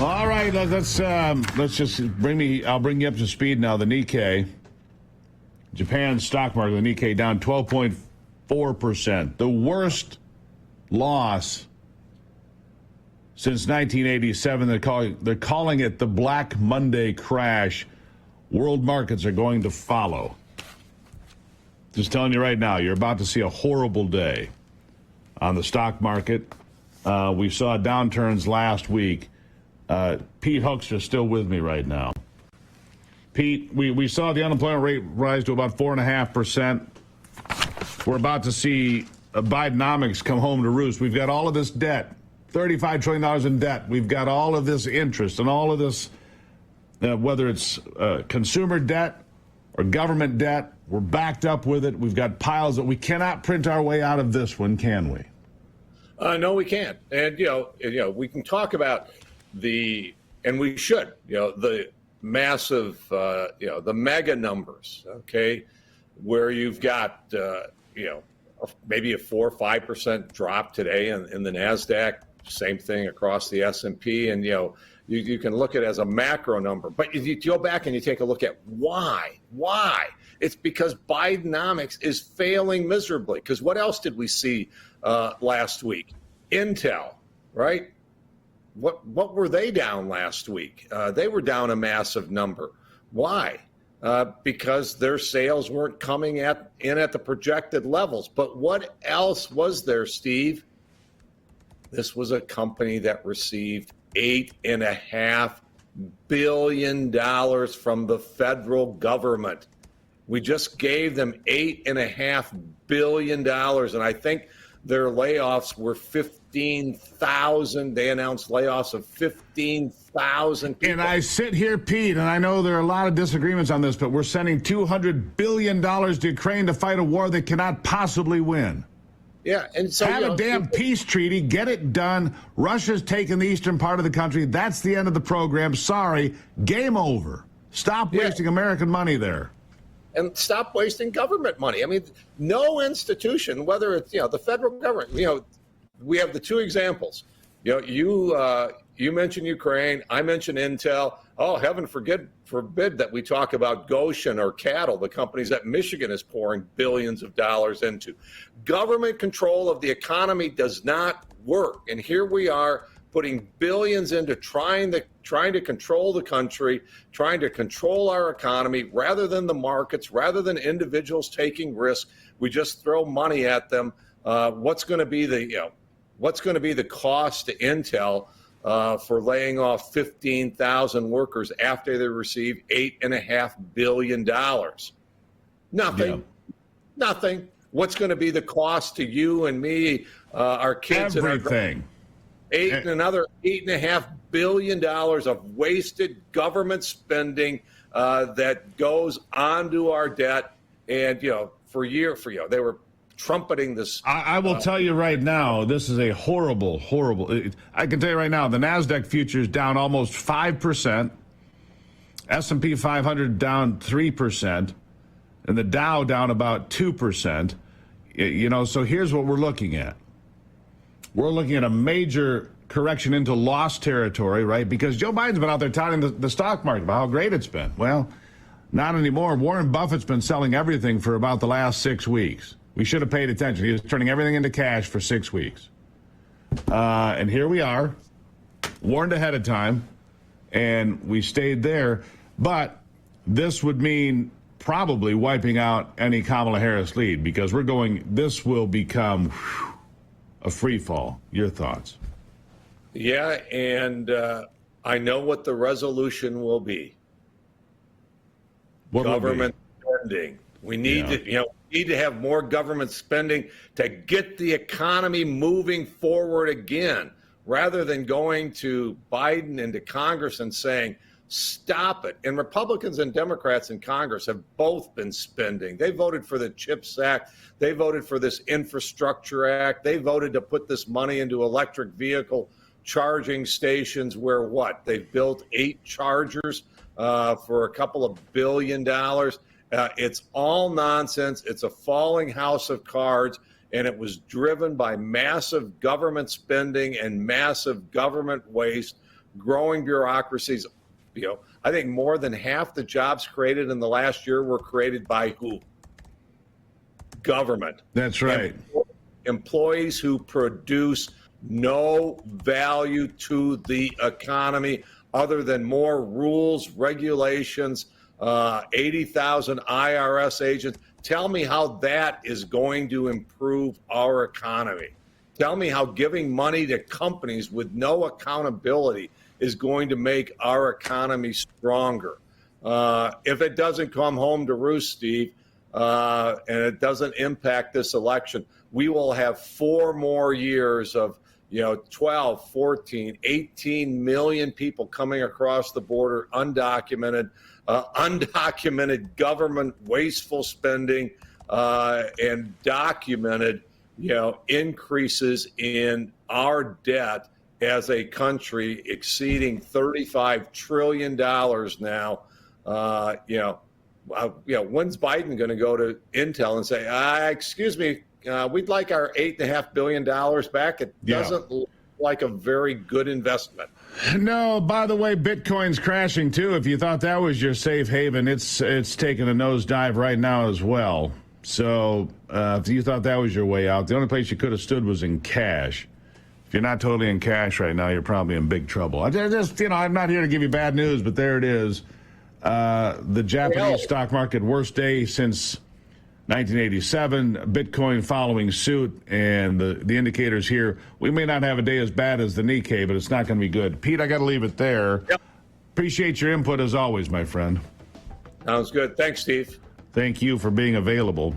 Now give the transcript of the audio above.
All right, let's just I'll bring you up to speed now. The Nikkei, Japan stock market, the Nikkei down 12.4%. The worst loss since 1987. They're calling it the Black Monday crash. World markets are going to follow. Just telling you right now, you're about to see a horrible day on the stock market. We saw downturns last week. Pete Hoekstra is still with me right now. Pete, we saw the unemployment rate rise to about 4.5%. We're about to see Bidenomics come home to roost. We've got all of this debt, $35 trillion in debt. We've got all of this interest and all of this, whether it's consumer debt or government debt, we're backed up with it. We've got piles that we cannot print our way out of this one, can we? No, we can't. And, we can talk about and we should, the massive, the mega numbers, okay, where you've got, maybe a 4 or 5% drop today in the NASDAQ, same thing across the S&P. And, you can look at it as a macro number. But if you go back and you take a look at why, it's because Bidenomics is failing miserably. Because what else did we see last week? Intel, right? What were they down last week? They were down a massive number. Why? Because their sales weren't coming in at the projected levels. But what else was there, Steve? This was a company that received $8.5 billion from the federal government. We just gave them $8.5 billion, and I think their layoffs were 15,000. They announced layoffs of 15,000 people. And I sit here, Pete, and I know there are a lot of disagreements on this, but we're sending $200 billion to Ukraine to fight a war they cannot possibly win. Yeah, and so have a damn peace treaty, get it done. Russia's taken the eastern part of the country. That's the end of the program. Sorry, game over. Stop wasting American money there. And stop wasting government money. I mean, no institution, whether it's the federal government. We have the two examples. You mentioned Ukraine. I mentioned Intel. Oh, heaven forbid that we talk about Goshen or Cattle, the companies that Michigan is pouring billions of dollars into. Government control of the economy does not work, and here we are putting billions into trying to control the country, trying to control our economy, rather than the markets, rather than individuals taking risks. We just throw money at them. What's going to be the cost to Intel for laying off 15,000 workers after they receive $8.5 billion? Nothing. Yeah. Nothing. What's going to be the cost to you and me, our kids? Everything. Another $8.5 billion of wasted government spending that goes onto our debt. And, for years, they were trumpeting this. I will tell you right now, this is a horrible. I can tell you right now, the NASDAQ futures down almost 5%, S&P 500 down 3%, and the Dow down about 2%. So here's what we're looking at. We're looking at a major correction into lost territory, right? Because Joe Biden's been out there touting the stock market about how great it's been. Well, not anymore. Warren Buffett's been selling everything for about the last 6 weeks. We should have paid attention. He was turning everything into cash for 6 weeks. And here we are, warned ahead of time, and we stayed there. But this would mean probably wiping out any Kamala Harris lead, because this will become a free fall. Your thoughts? Yeah, and I know what the resolution will be. What government spending. We need to have more government spending to get the economy moving forward again, rather than going to Biden and to Congress and saying, stop it. And Republicans and Democrats in Congress have both been spending. They voted for the CHIPS Act. They voted for this Infrastructure Act. They voted to put this money into electric vehicle charging stations where they've built 8 chargers for a couple of $1 billion. It's all nonsense. It's a falling house of cards, and it was driven by massive government spending and massive government waste growing bureaucracies. I think more than half the jobs created in the last year were created by who? Government. That's right. Employees who produce no value to the economy other than more rules, regulations, 80,000 IRS agents. Tell me how that is going to improve our economy. Tell me how giving money to companies with no accountability is going to make our economy stronger. If it doesn't come home to roost, Steve, and it doesn't impact this election, we will have 4 more years of 12, 14, 18 million people coming across the border undocumented, undocumented government wasteful spending, and documented increases in our debt as a country exceeding $35 trillion now. When's Biden going to go to Intel and say, excuse me, we'd like our $8.5 billion back? It doesn't look like a very good investment. No, by the way, Bitcoin's crashing too. If you thought that was your safe haven, it's taking a nosedive right now as well. So if you thought that was your way out, the only place you could have stood was in cash. If you're not totally in cash right now, you're probably in big trouble. I'm not here to give you bad news, but there it is. The Japanese stock market, worst day since 1987, Bitcoin following suit, and the indicators here, we may not have a day as bad as the Nikkei, but it's not going to be good. Pete, I got to leave it there. Yep. Appreciate your input as always, my friend. Sounds good. Thanks, Steve. Thank you for being available.